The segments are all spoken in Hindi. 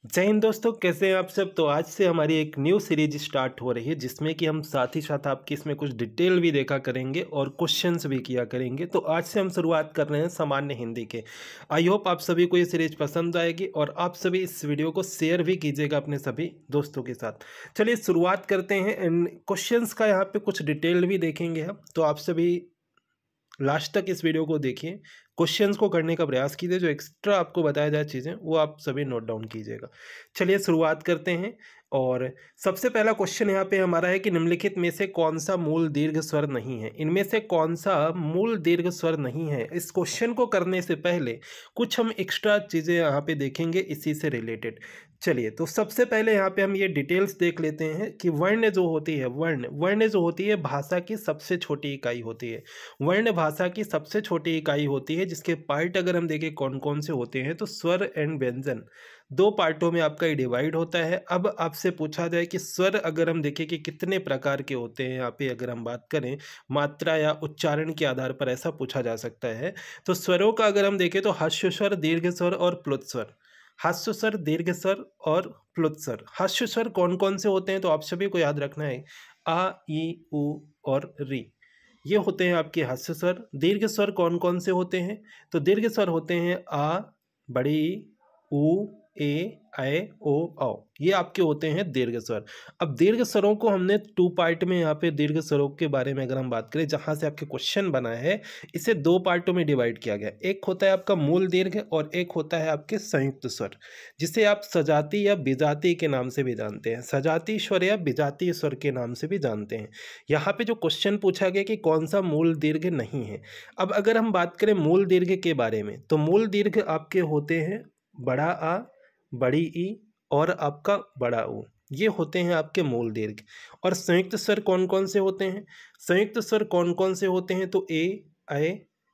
जय हिंद दोस्तों, कैसे हैं आप सब। तो आज से हमारी एक न्यू सीरीज स्टार्ट हो रही है जिसमें कि हम साथ ही साथ आपकी इसमें कुछ डिटेल भी देखा करेंगे और क्वेश्चंस भी किया करेंगे। तो आज से हम शुरुआत कर रहे हैं सामान्य हिंदी के। आई होप आप सभी को ये सीरीज पसंद आएगी और आप सभी इस वीडियो को शेयर भी कीजिएगा अपने सभी दोस्तों के साथ। चलिए शुरुआत करते हैं। क्वेश्चंस का यहाँ पे कुछ डिटेल भी देखेंगे हम, तो आप सभी लास्ट तक इस वीडियो को देखिए, क्वेश्चंस को करने का प्रयास कीजिए। जो एक्स्ट्रा आपको बताया जाए चीज़ें वो आप सभी नोट डाउन कीजिएगा। चलिए शुरुआत करते हैं। और सबसे पहला क्वेश्चन यहाँ पे हमारा है कि निम्नलिखित में से कौन सा मूल दीर्घ स्वर नहीं है। इनमें से कौन सा मूल दीर्घ स्वर नहीं है। इस क्वेश्चन को करने से पहले कुछ हम एक्स्ट्रा चीज़ें यहाँ पे देखेंगे इसी से रिलेटेड। चलिए, तो सबसे पहले यहाँ पे हम ये डिटेल्स देख लेते हैं कि वर्ण जो होती है, वर्ण जो होती है भाषा की सबसे छोटी इकाई होती है। वर्ण भाषा की सबसे छोटी इकाई होती है, जिसके पार्ट अगर हम देखें कौन कौन से होते हैं तो स्वर एंड व्यंजन, दो पार्टों में आपका ये डिवाइड होता है। अब आपसे पूछा जाए कि स्वर अगर हम देखें कि कितने प्रकार के होते हैं, यहाँ पे अगर हम बात करें मात्रा या उच्चारण के आधार पर ऐसा पूछा जा सकता है। तो स्वरों का अगर हम देखें तो ह्रस्व स्वर, दीर्घ स्वर और प्लुत स्वर। ह्रस्व स्वर, दीर्घ स्वर और प्लुत स्वर। ह्रस्व स्वर कौन कौन से होते हैं तो आप सभी को याद रखना है आ, ई, उ और री, ये होते हैं आपके ह्रस्व स्वर। दीर्घ स्वर कौन कौन से होते हैं तो दीर्घ स्वर होते हैं आ, बड़ी ई, उ, ए, ऐ, ओ, औ, ये आपके होते हैं दीर्घ स्वर। अब दीर्घ स्वरों को हमने टू पार्ट में, यहाँ पे दीर्घ स्वरों के बारे में अगर हम बात करें जहाँ से आपके क्वेश्चन बना है, इसे दो पार्टों में डिवाइड किया गया। एक होता है आपका मूल दीर्घ और एक होता है आपके संयुक्त स्वर, जिसे आप सजाती या विजाती के नाम से भी जानते हैं। सजाती स्वर या विजातीय स्वर के नाम से भी जानते हैं। यहाँ पे जो क्वेश्चन पूछा गया कि कौन सा मूल दीर्घ नहीं है। अब अगर हम बात करें मूल दीर्घ के बारे में तो मूल दीर्घ आपके होते हैं बड़ा आ, बड़ी ई और आपका बड़ा ऊ, ये होते हैं आपके मूल दीर्घ। और संयुक्त स्वर कौन कौन से होते हैं। संयुक्त स्वर कौन कौन से होते हैं तो ए, ऐ,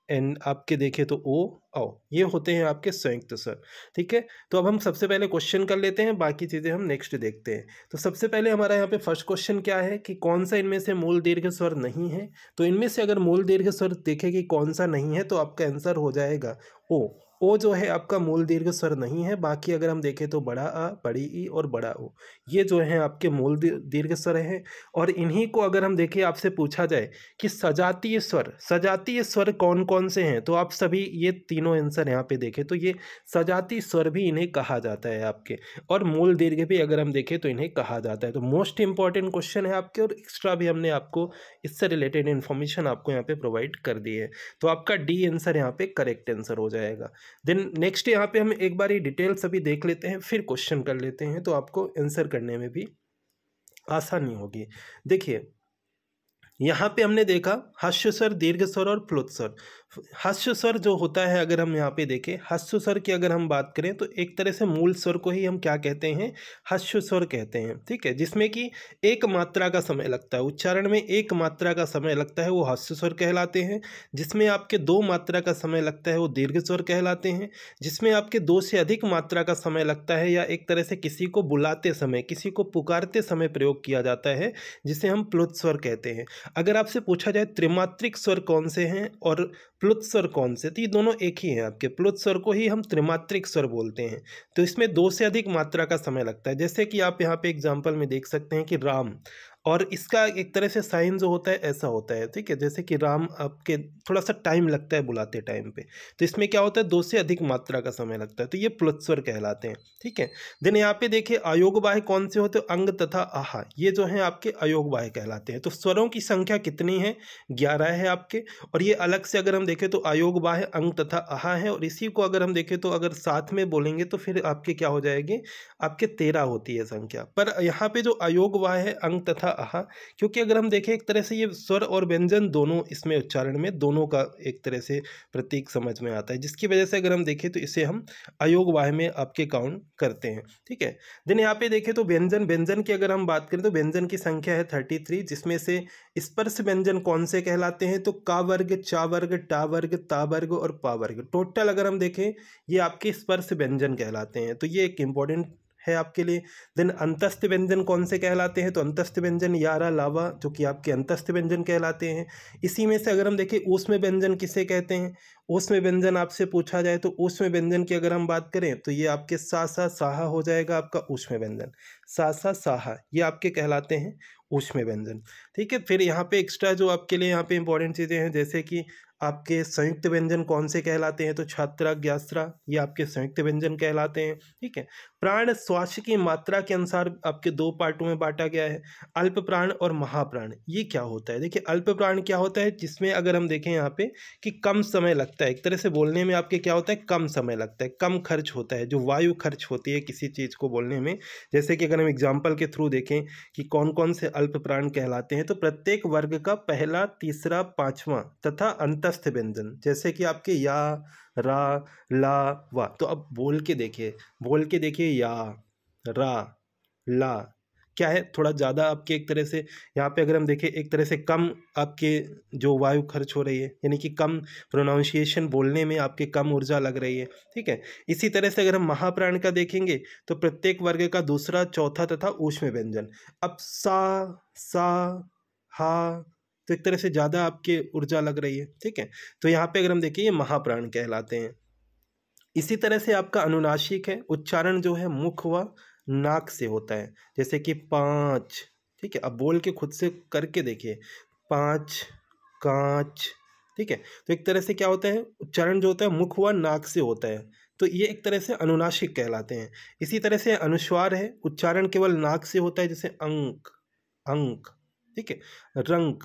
एन, आपके देखें तो ओ, औ, ये होते हैं आपके संयुक्त स्वर। ठीक है, तो अब हम सबसे पहले क्वेश्चन कर लेते हैं, बाकी चीज़ें हम नेक्स्ट देखते हैं। तो सबसे पहले हमारा यहाँ पे फर्स्ट क्वेश्चन क्या है कि कौन सा इनमें से मूल दीर्घ स्वर नहीं है। तो इनमें से अगर मूल दीर्घ स्वर देखें कि कौन सा नहीं है तो आपका आंसर हो जाएगा ओ। ओ जो है आपका मूल दीर्घ स्वर नहीं है। बाकी अगर हम देखें तो बड़ा आ, बड़ी ई और बड़ा ओ, ये जो है आपके मूल दीर्घ स्वर हैं। और इन्हीं को अगर हम देखें, आपसे पूछा जाए कि सजातीय स्वर, सजातीय स्वर कौन कौन से हैं तो आप सभी ये तीनों आंसर यहाँ पे देखें तो ये सजातीय स्वर भी इन्हें कहा जाता है आपके। और मूल दीर्घ भी अगर हम देखें तो इन्हें कहा जाता है। तो मोस्ट इंपॉर्टेंट क्वेश्चन है आपके, और एक्स्ट्रा भी हमने आपको इससे रिलेटेड इन्फॉर्मेशन आपको यहाँ पे प्रोवाइड कर दी है। तो आपका डी आंसर यहाँ पे करेक्ट आंसर हो जाएगा। देन नेक्स्ट यहाँ पे हम एक बार ये डिटेल्स अभी देख लेते हैं, फिर क्वेश्चन कर लेते हैं, तो आपको आंसर करने में भी आसानी होगी। देखिए यहाँ पे हमने देखा ह्रस्व स्वर, दीर्घ स्वर और प्लुत स्वर। ह्रस्व स्वर जो होता है अगर हम यहाँ पे देखें, ह्रस्व स्वर की अगर हम बात करें तो एक तरह से मूल स्वर को ही हम क्या कहते हैं, ह्रस्व स्वर कहते हैं। ठीक है, जिसमें कि एक मात्रा का समय लगता है, उच्चारण में एक मात्रा का समय लगता है, वो ह्रस्व स्वर कहलाते हैं। जिसमें आपके दो मात्रा का समय लगता है वो दीर्घ स्वर कहलाते हैं। जिसमें आपके दो से अधिक मात्रा का समय लगता है या एक तरह से किसी को बुलाते समय, किसी को पुकारते समय प्रयोग किया जाता है, जिसे हम प्लुत स्वर कहते हैं। अगर आपसे पूछा जाए त्रिमात्रिक स्वर कौन से हैं और प्लुत स्वर कौन से, तो ये दोनों एक ही हैं आपके। प्लुत स्वर को ही हम त्रिमात्रिक स्वर बोलते हैं। तो इसमें दो से अधिक मात्रा का समय लगता है। जैसे कि आप यहाँ पे एग्जांपल में देख सकते हैं कि राम, और इसका एक तरह से साइन जो होता है ऐसा होता है। ठीक है, जैसे कि राम आपके थोड़ा सा टाइम लगता है बुलाते टाइम पे, तो इसमें क्या होता है दो से अधिक मात्रा का समय लगता है, तो ये प्लुत स्वर कहलाते हैं। ठीक है, देन यहाँ पे देखिए अयोगवाह्य कौन से होते हैं, अंग तथा आहा, ये जो है आपके अयोगवाह्य कहलाते हैं। तो स्वरों की संख्या कितनी है, 11 है आपके। और ये अलग से अगर हम देखें तो अयोगवाह्य, अंग तथा आहा है। और इसी को अगर हम देखें तो अगर साथ में बोलेंगे तो फिर आपके क्या हो जाएगी, आपके 13 होती है संख्या। पर यहाँ पे जो अयोगवाह्य है, अंग तथा आहा, क्योंकि अगर हम देखें एक तरह से ये स्वर और व्यंजन दोनों इसमें उच्चारण में दोनों का एक तरह से प्रतीक समझ में आता है, जिसकी वजह से अगर हम देखें तो इसे हम अयोगवाह्य में आपके काउंट करते हैं। ठीक है, देन यहाँ पे देखें तो व्यंजन, व्यंजन की अगर हम बात करें तो व्यंजन की संख्या है 33, जिसमें से स्पर्श व्यंजन कौन से कहलाते हैं तो का वर्ग, चा वर्ग, टा वर्ग, ता वर्ग और पा वर्ग। टोटल अगर हम देखें ये आपके स्पर्श व्यंजन कहलाते हैं। तो ये एक इंपॉर्टेंट है आपके लिए। देन अंतस्थ व्यंजन कौन से कहलाते हैं, तो अंतस्थ व्यंजन यारा लावा जो कि आपके अंतस्थ व्यंजन कहलाते हैं। इसी में से अगर हम देखें ऊष्म व्यंजन किसे कहते हैं, ऊष्म व्यंजन आपसे पूछा जाए तो ऊष्म व्यंजन की अगर हम बात करें तो ये आपके सा सा साहा हो जाएगा आपका ऊष्म व्यंजन, सा सा साहा ये आपके कहलाते हैं ऊष्म व्यंजन। ठीक है, फिर यहाँ पे एक्स्ट्रा जो आपके लिए यहाँ पे इंपॉर्टेंट चीज़ें हैं जैसे कि आपके संयुक्त व्यंजन कौन से कहलाते हैं, तो छात्रा ज्ञास्त्रा ये आपके संयुक्त व्यंजन कहलाते हैं। ठीक है, प्राण श्वास की मात्रा के अनुसार आपके दो पार्टों में बांटा गया है, अल्प प्राण और महाप्राण। ये क्या होता है, देखिए अल्प प्राण क्या होता है, जिसमें अगर हम देखें यहाँ पे कि कम समय लगता है, एक तरह से बोलने में आपके क्या होता है, कम समय लगता है, कम खर्च होता है, जो वायु खर्च होती है किसी चीज़ को बोलने में। जैसे कि अगर हम एग्जाम्पल के थ्रू देखें कि कौन कौन से अल्प प्राण कहलाते हैं, तो प्रत्येक वर्ग का पहला, तीसरा, पांचवा तथा अंतस्थ व्यंजन जैसे कि आपके या, रा, ला, वा। तो अब बोल के देखिए या, रा, ला क्या है, थोड़ा ज़्यादा आपके एक तरह से यहाँ पे अगर हम देखें एक तरह से कम आपके जो वायु खर्च हो रही है, यानी कि कम प्रोनाउंसिएशन बोलने में आपके कम ऊर्जा लग रही है। ठीक है, इसी तरह से अगर हम महाप्राण का देखेंगे तो प्रत्येक वर्ग का दूसरा, चौथा तथा ऊष्म व्यंजन। अब सा, हा, तो एक तरह से ज़्यादा आपके ऊर्जा लग रही है। ठीक है, तो यहाँ पे अगर हम देखें ये महाप्राण कहलाते हैं। इसी तरह से आपका अनुनासिक है, उच्चारण जो है मुख व नाक से होता है, जैसे कि पाँच। ठीक है, अब बोल के खुद से करके देखिए, पाँच, कांच। ठीक है, तो एक तरह से क्या होता है, उच्चारण जो होता है मुख व नाक से होता है, तो ये एक तरह से अनुनासिक कहलाते हैं। इसी तरह से अनुस्वार है, उच्चारण केवल नाक से होता है, जैसे अंक, अंक। ठीक है, रंग,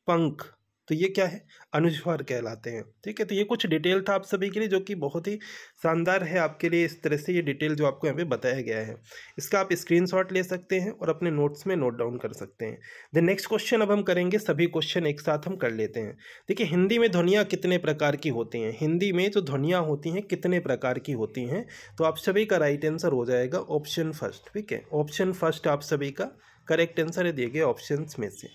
पंख, तो ये क्या है, अनुस्वार कहलाते हैं। ठीक है, तो ये कुछ डिटेल था आप सभी के लिए जो कि बहुत ही शानदार है आपके लिए। इस तरह से ये डिटेल जो आपको यहाँ पे बताया गया है, इसका आप स्क्रीनशॉट ले सकते हैं और अपने नोट्स में नोट डाउन कर सकते हैं। द नेक्स्ट क्वेश्चन अब हम करेंगे, सभी क्वेश्चन एक साथ हम कर लेते हैं। देखिए हिंदी में ध्वनियाँ कितने प्रकार की होती हैं, हिंदी में जो ध्वनियाँ होती हैं कितने प्रकार की होती हैं, तो आप सभी का राइट आंसर हो जाएगा ऑप्शन फर्स्ट। ठीक है, ऑप्शन फर्स्ट आप सभी का करेक्ट आंसर है दिए गए ऑप्शन में से।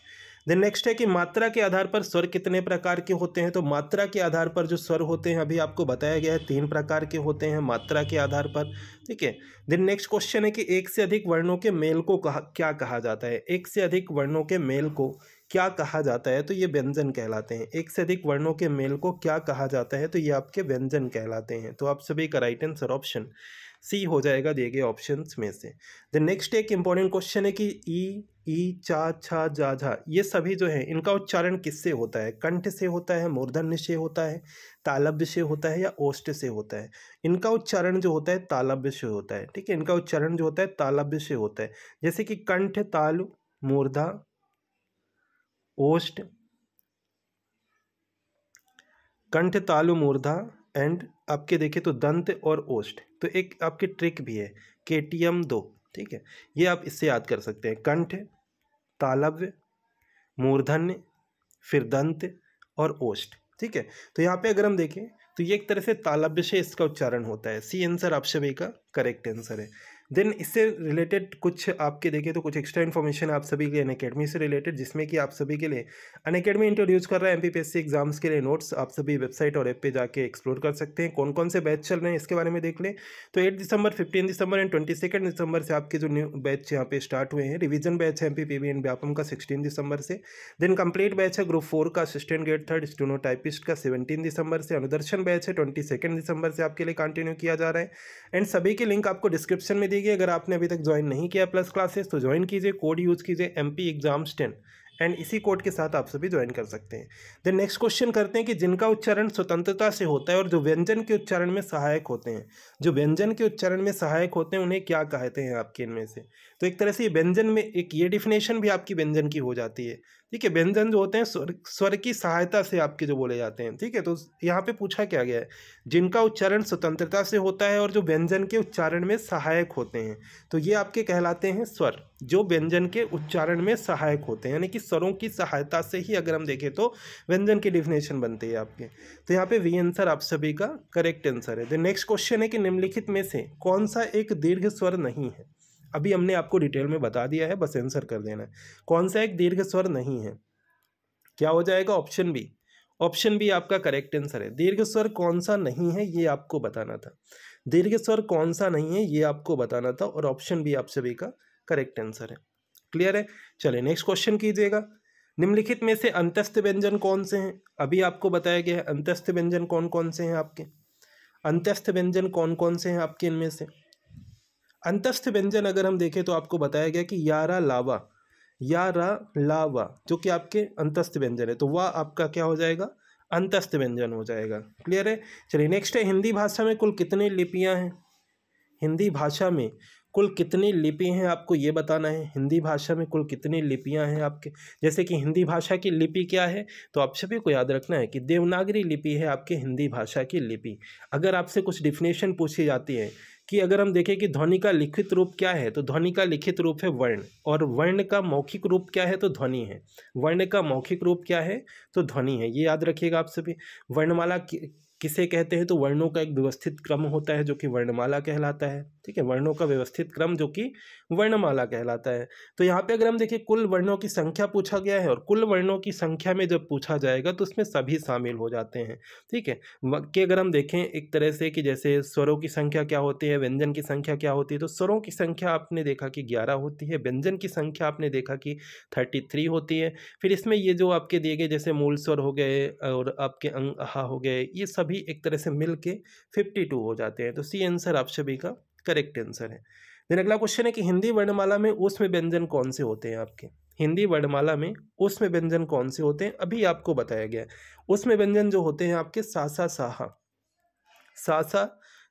देन नेक्स्ट है कि मात्रा के आधार पर स्वर कितने प्रकार के होते हैं, तो मात्रा के आधार पर जो स्वर होते हैं अभी आपको बताया गया है 3 प्रकार के होते हैं मात्रा के आधार पर। ठीक है, देन नेक्स्ट क्वेश्चन है कि एक से अधिक वर्णों के मेल को क्या कहा जाता है, एक से अधिक वर्णों के मेल को क्या कहा जाता है, तो ये व्यंजन कहलाते हैं। एक से अधिक वर्णों के मेल को क्या कहा जाता है, तो ये आपके व्यंजन कहलाते हैं। तो आप सभी का राइट आंसर ऑप्शन सी हो जाएगा दिए गए ऑप्शंस में से। द नेक्स्ट एक इंपॉर्टेंट क्वेश्चन है कि ई, चा, छा, जा, झा ये सभी जो है इनका उच्चारण किससे होता है, कंठ से होता है, मूर्धन्य से होता है, तालव्य से होता है या ओष्ठ से होता है। इनका उच्चारण जो होता है तालव्य से होता है। ठीक है, इनका उच्चारण जो होता है तालव्य से होता है, जैसे कि कंठ, तालु, मूर्धा, ओष्ठ, कंठ, तालु, मूर्धा एंड आपके देखें तो दंत और ओष्ठ। तो एक आपकी ट्रिक भी है KTM 2। ठीक है, ये आप इससे याद कर सकते हैं, कंठ, तालव्य, मूर्धन्य, फिर दंत और ओष्ठ। ठीक है, तो यहाँ पे अगर हम देखें तो ये एक तरह से तालव्य से इसका उच्चारण होता है। सी आंसर आप सभी का करेक्ट आंसर है। देन इससे रिलेटेड कुछ आपके देखें तो कुछ एक्स्ट्रा इन्फॉर्मेशन आप सभी के लिए अनअकैडमी से रिलेटेड, जिसमें कि आप सभी के लिए अनअकैडमी इंट्रोड्यूस कर रहा है MPPSC एग्जाम्स के लिए नोट्स। आप सभी वेबसाइट और ऐप पे जाके एक्सप्लोर कर सकते हैं, कौन कौन से बैच चल रहे हैं इसके बारे में देख लें। तो 8 दिसंबर, 15 दिसंबर एंड 22 दिसंबर से आपके जो न्यू बैच यहाँ पे स्टार्ट हुए हैं। रिवीजन बैच है MPPB एंड व्यापम का 16 दिसंबर से। देन कंप्लीट बैच है ग्रुप 4 का असिस्टेंट ग्रेड 3 स्टेनो टाइपिस्ट का 17 दिसंबर से। अनुदर्शन बैच है 22 दिसंबर से आपके लिए कंटिन्यू किया जा रहा है। एंड सभी की लिंक आपको डिस्क्रिप्शन में दी गई। अगर आपने अभी तक ज्वाइन नहीं किया प्लस क्लासेस तो ज्वाइन कीजिए, कोड यूज कीजिए MP एग्जाम्स 10 एंड इसी कोड के साथ आप सभी ज्वाइन कर सकते हैं। देन नेक्स्ट क्वेश्चन करते हैं कि जिनका उच्चारण स्वतंत्रता से होता है और जो व्यंजन के उच्चारण में सहायक होते हैं, जो व्यंजन के उच्चारण में सहायक होते हैं उन्हें क्या कहते हैं आपके इनमें से। तो एक तरह से ये व्यंजन में एक ये डिफिनेशन भी आपकी व्यंजन की हो जाती है। ठीक है, व्यंजन जो होते हैं स्वर की सहायता से आपके जो बोले जाते हैं। ठीक है, तो यहाँ पे पूछा क्या गया है, जिनका उच्चारण स्वतंत्रता से होता है और जो व्यंजन के उच्चारण में सहायक होते हैं, तो ये आपके कहलाते हैं स्वर, जो व्यंजन के उच्चारण में सहायक होते हैं, यानी कि स्वरों की सहायता से ही अगर हम देखें तो व्यंजन की डिफिनेशन बनती है आपके। तो यहाँ पे वी आंसर आप सभी का करेक्ट आंसर है। द नेक्स्ट क्वेश्चन है कि निम्नलिखित में से कौन सा एक दीर्घ स्वर नहीं है। अभी हमने आपको डिटेल में बता दिया है, बस आंसर कर देना है। कौन सा एक दीर्घ स्वर नहीं है, क्या हो जाएगा ऑप्शन बी। ऑप्शन बी आपका करेक्ट आंसर है। दीर्घ स्वर कौन सा नहीं है ये आपको बताना था। दीर्घ स्वर कौन सा नहीं है ये आपको बताना था, और ऑप्शन बी आप सभी का करेक्ट आंसर है। क्लियर है? चलिए नेक्स्ट क्वेश्चन कीजिएगा। निम्नलिखित में से अंतस्थ व्यंजन कौन से हैं? अभी आपको बताया गया है अंतस्थ व्यंजन कौन कौन से हैं आपके। अंतस्थ व्यंजन कौन कौन से हैं आपके इनमें से? अंतस्थ व्यंजन अगर हम देखें तो आपको बताया गया कि यारा लावा, यारा लावा जो कि आपके अंतस्थ व्यंजन है, तो वह आपका क्या हो जाएगा? अंतस्थ व्यंजन हो जाएगा। क्लियर है? चलिए नेक्स्ट है, हिंदी भाषा में कुल कितनी लिपियां हैं? हिंदी भाषा में कुल कितनी लिपि हैं आपको ये बताना है। हिंदी भाषा में कुल कितनी लिपियां हैं आपके, जैसे कि हिंदी भाषा की लिपि क्या है, तो आप सभी को याद रखना है कि देवनागरी लिपि है आपके हिंदी भाषा की लिपि। अगर आपसे कुछ डिफिनेशन पूछी जाती है कि अगर हम देखें कि ध्वनि का लिखित रूप क्या है, तो ध्वनि का लिखित रूप है वर्ण, और वर्ण का मौखिक रूप क्या है, तो ध्वनि है। वर्ण का मौखिक रूप क्या है, तो ध्वनि है। ये याद रखिएगा आप सभी। वर्णमाला किसे कहते हैं, तो वर्णों का एक व्यवस्थित क्रम होता है जो कि वर्णमाला कहलाता है। ठीक है, वर्णों का व्यवस्थित क्रम जो कि वर्णमाला कहलाता है। तो यहाँ पे अगर हम देखें कुल वर्णों की संख्या पूछा गया है, और कुल वर्णों की संख्या में जब पूछा जाएगा तो उसमें सभी शामिल हो जाते हैं। ठीक है, कि अगर हम देखें एक तरह से कि जैसे स्वरों की संख्या क्या होती है, व्यंजन की संख्या क्या होती है, तो स्वरों की संख्या आपने देखा कि 11 होती है, व्यंजन की संख्या आपने देखा कि 33 होती है। फिर इसमें ये जो आपके दिए गए जैसे मूल स्वर हो गए और आपके अंग आहा हो गए, ये सभी एक तरह से मिल के 52 हो जाते हैं। तो सी आंसर आप सभी का करेक्ट आंसर है। देन अगला क्वेश्चन है कि हिंदी वर्णमाला में ऊष्म व्यंजन कौन से होते हैं आपके। हिंदी वर्णमाला में ऊष्म व्यंजन कौन से होते हैं, अभी आपको बताया गया है। ऊष्म व्यंजन जो होते हैं आपके सासा साहा, सासा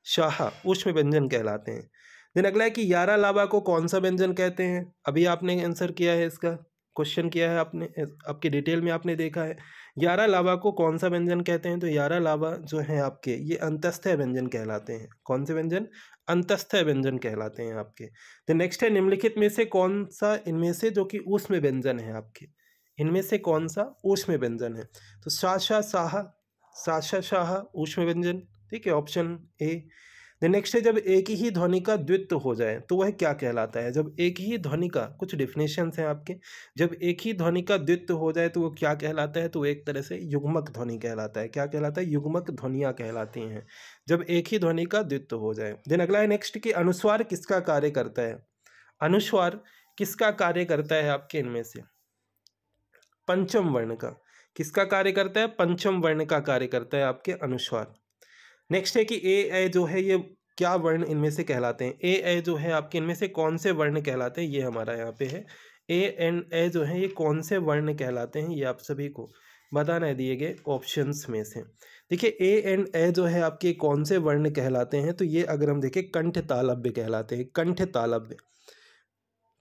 शाहा ऊष्म व्यंजन कहलाते हैं। देन अगला है कि यारा लावा को कौन सा व्यंजन कहते हैं, अभी आपने आंसर किया है, इसका क्वेश्चन किया है आपने, आपके डिटेल में आपने देखा है। यारा लावा को कौन सा व्यंजन कहते हैं, तो यारा लावा जो है आपके ये अंतस्थ व्यंजन कहलाते हैं। कौन से व्यंजन? अंतस्थ व्यंजन कहलाते हैं आपके। तो नेक्स्ट है, निम्नलिखित में से कौन सा इनमें से जो कि ऊष्म व्यंजन है आपके, इनमें से कौन सा ऊष्म व्यंजन है, तो साशा साहा, साशा शाह ऊष्म व्यंजन। ठीक है, ऑप्शन ए। देन नेक्स्ट है, जब एक ही ध्वनि का द्वित्व हो जाए तो वह क्या कहलाता है। जब एक ही ध्वनि का, कुछ डिफिनेशंस हैं आपके, जब एक ही ध्वनि का द्वित्व हो जाए तो वो क्या कहलाता है, तो एक तरह से युग्मक ध्वनि कहलाता है। क्या कहलाता है? युग्मक ध्वनियाँ कहलाती हैं जब एक ही ध्वनि का द्वित्व हो जाए। देन अगला है नेक्स्ट कि अनुस्वार किसका कार्य करता है। अनुस्वार किसका कार्य करता है आपके इनमें से? पंचम वर्ण का। किसका कार्य करता है? पंचम वर्ण का कार्य करता है आपके अनुस्वार। नेक्स्ट है कि ए जो है ये क्या वर्ण इनमें से कहलाते हैं। ए जो है आपके इनमें से कौन से वर्ण कहलाते हैं, ये हमारा यहाँ पे है। ए जो है ये कौन से वर्ण कहलाते हैं, ये आप सभी को बताना है दिए गए ऑप्शंस में से। देखिए ए जो है आपके कौन से वर्ण कहलाते हैं, तो ये अगर हम देखें कंठ तालव्य कहलाते हैं। कंठ तालव्य,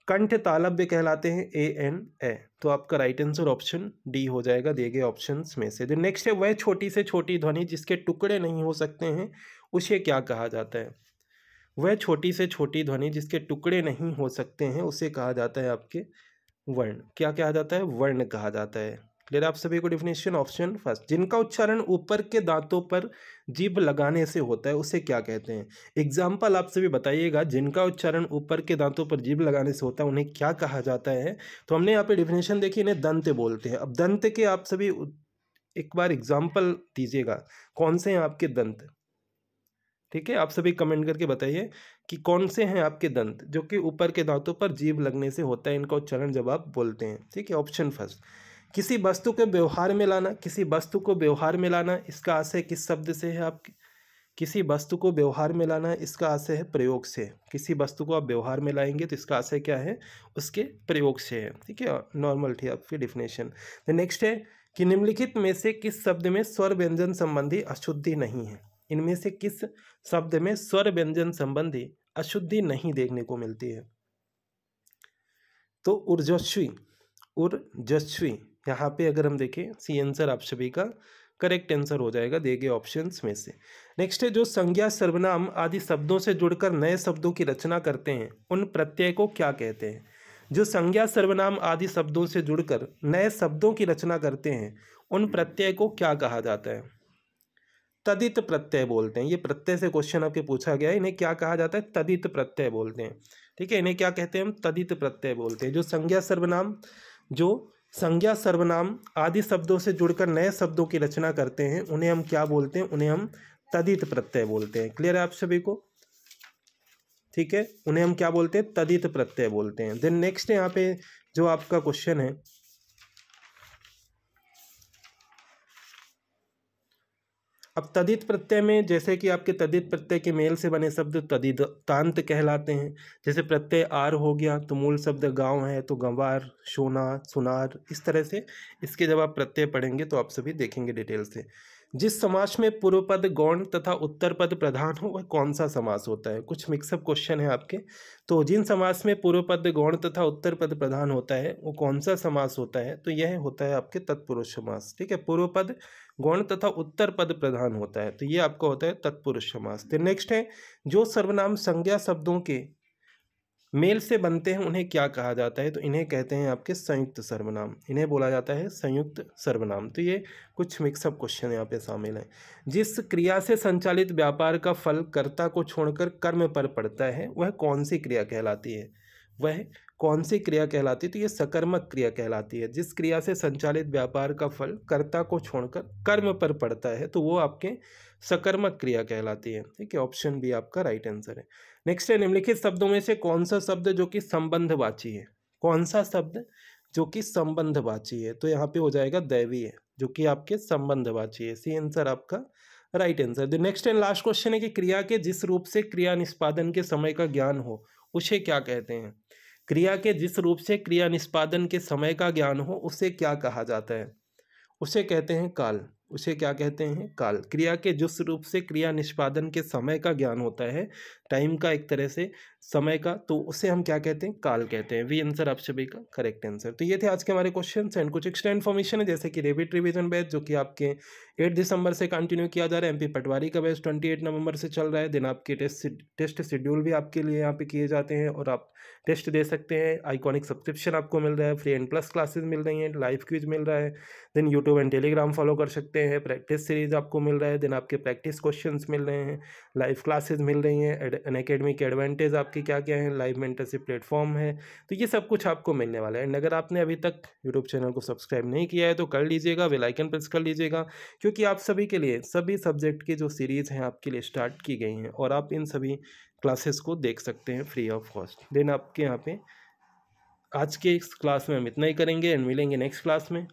कंठ तालव्य कहलाते हैं ए। तो आपका राइट आंसर ऑप्शन डी हो जाएगा दिए गए ऑप्शंस में से। देन नेक्स्ट है, वह छोटी से छोटी ध्वनि जिसके टुकड़े नहीं हो सकते हैं उसे क्या कहा जाता है। वह छोटी से छोटी ध्वनि जिसके टुकड़े नहीं हो सकते हैं उसे कहा जाता है आपके वर्ण। क्या कहा जाता है? वर्ण कहा जाता है। क्लियर आप सभी को डिफिनेशन? ऑप्शन फर्स्ट, जिनका उच्चारण ऊपर के दांतों पर जीभ लगाने से होता है उसे क्या कहते हैं। एग्जाम्पल आप सभी बताइएगा, जिनका उच्चारण ऊपर के दांतों पर जीभ लगाने से होता है उन्हें क्या कहा जाता है। तो हमने यहाँ पे डिफिनेशन देखी, इन्हें दंत बोलते हैं। अब दंत के आप सभी एक बार एग्जाम्पल दीजिएगा, कौन से हैं आपके दंत। ठीक है, आप सभी कमेंट करके बताइए कि कौन से हैं आपके दंत जो कि ऊपर के दांतों पर जीभ लगने से होता है, इनका उच्चारण जब आप बोलते हैं। ठीक है, ऑप्शन फर्स्ट, किसी वस्तु के व्यवहार में लाना। किसी वस्तु को व्यवहार में लाना, इसका आशय किस शब्द से है आपके। किसी वस्तु को व्यवहार में लाना, इसका आशय है प्रयोग से। किसी वस्तु को आप व्यवहार में लाएंगे तो इसका आशय क्या है, उसके प्रयोग से है। ठीक है, नॉर्मल थी आपकी डिफिनेशन। द नेक्स्ट है कि निम्नलिखित में से किस शब्द में स्वर व्यंजन संबंधी अशुद्धि नहीं है। इनमें से किस शब्द में स्वर व्यंजन संबंधी अशुद्धि नहीं देखने को मिलती है। तो ऊर्जस्वी, ऊर्जस्वी यहाँ पे अगर हम देखें सी आंसर आप सभी का करेक्ट आंसर हो जाएगा दिए गए ऑप्शंस में से। नेक्स्ट है, जो संज्ञा सर्वनाम आदि शब्दों से जुड़कर नए शब्दों की रचना करते हैं उन प्रत्यय को क्या कहते हैं। जो संज्ञा सर्वनाम आदि शब्दों से जुड़कर नए शब्दों की रचना करते हैं उन प्रत्यय को क्या कहा जाता है। तदित प्रत्यय बोलते हैं। ये प्रत्यय से क्वेश्चन आपके पूछा गया है, इन्हें क्या कहा जाता है, तदित प्रत्यय बोलते हैं। ठीक है, इन्हें क्या कहते हैं हम, तदित प्रत्यय बोलते हैं। जो संज्ञा सर्वनाम आदि शब्दों से जुड़कर नए शब्दों की रचना करते हैं उन्हें हम क्या बोलते हैं, उन्हें हम तदित प्रत्यय बोलते हैं। क्लियर है आप सभी को? ठीक है, उन्हें हम क्या बोलते हैं? तदित प्रत्यय बोलते हैं। देन नेक्स्ट यहाँ पे जो आपका क्वेश्चन है, अब तदित प्रत्यय में जैसे कि आपके तदित प्रत्यय के मेल से बने शब्द तदितांत कहलाते हैं। जैसे प्रत्यय आर हो गया तो मूल शब्द गांव है, तो गंवार, सोना, सुनार, इस तरह से इसके जब आप प्रत्यय पढ़ेंगे तो आप सभी देखेंगे डिटेल से। जिस समास में पूर्व पद गौण तथा उत्तर पद प्रधान हो वह कौन सा समास होता है? कुछ मिक्सअप क्वेश्चन है आपके। तो जिन समास में पूर्व पद गौण तथा उत्तर पद प्रधान होता है वो कौन सा समास होता है? तो यह होता है आपके तत्पुरुष समास। ठीक है, पूर्व पद गौण तथा उत्तर पद प्रधान होता है, तो ये आपका होता है तत्पुरुष समास। फिर नेक्स्ट है, जो सर्वनाम संज्ञा शब्दों के मेल से बनते हैं उन्हें क्या कहा जाता है? तो इन्हें कहते हैं आपके संयुक्त सर्वनाम, इन्हें बोला जाता है संयुक्त सर्वनाम। तो ये कुछ मिक्सअप क्वेश्चन यहाँ पे शामिल हैं। जिस क्रिया से संचालित व्यापार का फल कर्ता को छोड़कर कर्म पर पड़ता है वह कौन सी क्रिया कहलाती है? वह कौन सी क्रिया कहलाती है? तो ये सकर्मक क्रिया कहलाती है। जिस क्रिया से संचालित व्यापार का फल कर्ता को छोड़कर कर्म पर पड़ता है तो वो आपके सकर्मक क्रिया कहलाती है। ठीक है, ऑप्शन बी आपका राइट आंसर है। नेक्स्ट है, निम्नलिखित शब्दों में से कौन सा शब्द जो कि संबंधवाची है? कौन सा शब्द जो कि संबंधवाची है? तो यहाँ पे हो जाएगा दैवी है, जो कि आपके संबंधवाची है। सी आंसर आपका right answer. The next and last question है कि क्रिया के जिस रूप से क्रिया निष्पादन के समय का ज्ञान हो उसे क्या कहते हैं? क्रिया के जिस रूप से क्रिया निष्पादन के समय का ज्ञान हो उसे क्या कहा जाता है? उसे कहते हैं काल। उसे क्या कहते हैं? काल। क्रिया के जिस रूप से क्रिया निष्पादन के समय का ज्ञान होता है, टाइम का एक तरह से समय का, तो उसे हम क्या कहते हैं? काल कहते हैं। वी आंसर आप सभी का करेक्ट आंसर। तो ये थे आज के हमारे क्वेश्चन एंड कुछ एक्स्ट्रा इन्फॉर्मेशन है, जैसे कि रेबिट रिवीजन बैच जो कि आपके 8 दिसंबर से कंटिन्यू किया जा रहा है। एमपी पटवारी का बैच 28 नवंबर से चल रहा है। दिन आपके टेस्ट शेड्यूल भी आपके लिए यहाँ पे किए जाते हैं और आप टेस्ट दे सकते हैं। आइकॉनिक सब्सक्रिप्शन आपको मिल रहा है, फ्री एंड प्लस क्लासेस मिल रही हैं, लाइव क्विज मिल रहा है, then YouTube and Telegram follow कर सकते हैं, प्रैक्टिस सीरीज आपको मिल रहा है, देन आपके प्रैक्टिस क्वेश्चंस मिल रहे हैं, लाइव क्लासेस मिल रही हैं, अनअकैडमी के एडवांटेज आपकी क्या क्या है, लाइव मेंटरशिप प्लेटफॉर्म है। तो ये सब कुछ आपको मिलने वाला है। एंड अगर आपने अभी तक यूट्यूब चैनल को सब्सक्राइब नहीं किया है तो कर लीजिएगा, बेल आइकन प्रेस कर लीजिएगा, क्योंकि आप सभी के लिए सभी सब्जेक्ट की जो सीरीज़ हैं आपके लिए स्टार्ट की गई हैं और आप इन सभी क्लासेस को देख सकते हैं फ्री ऑफ कॉस्ट। देन आपके यहाँ पे आज के इस क्लास में हम इतना ही करेंगे एंड मिलेंगे नेक्स्ट क्लास में।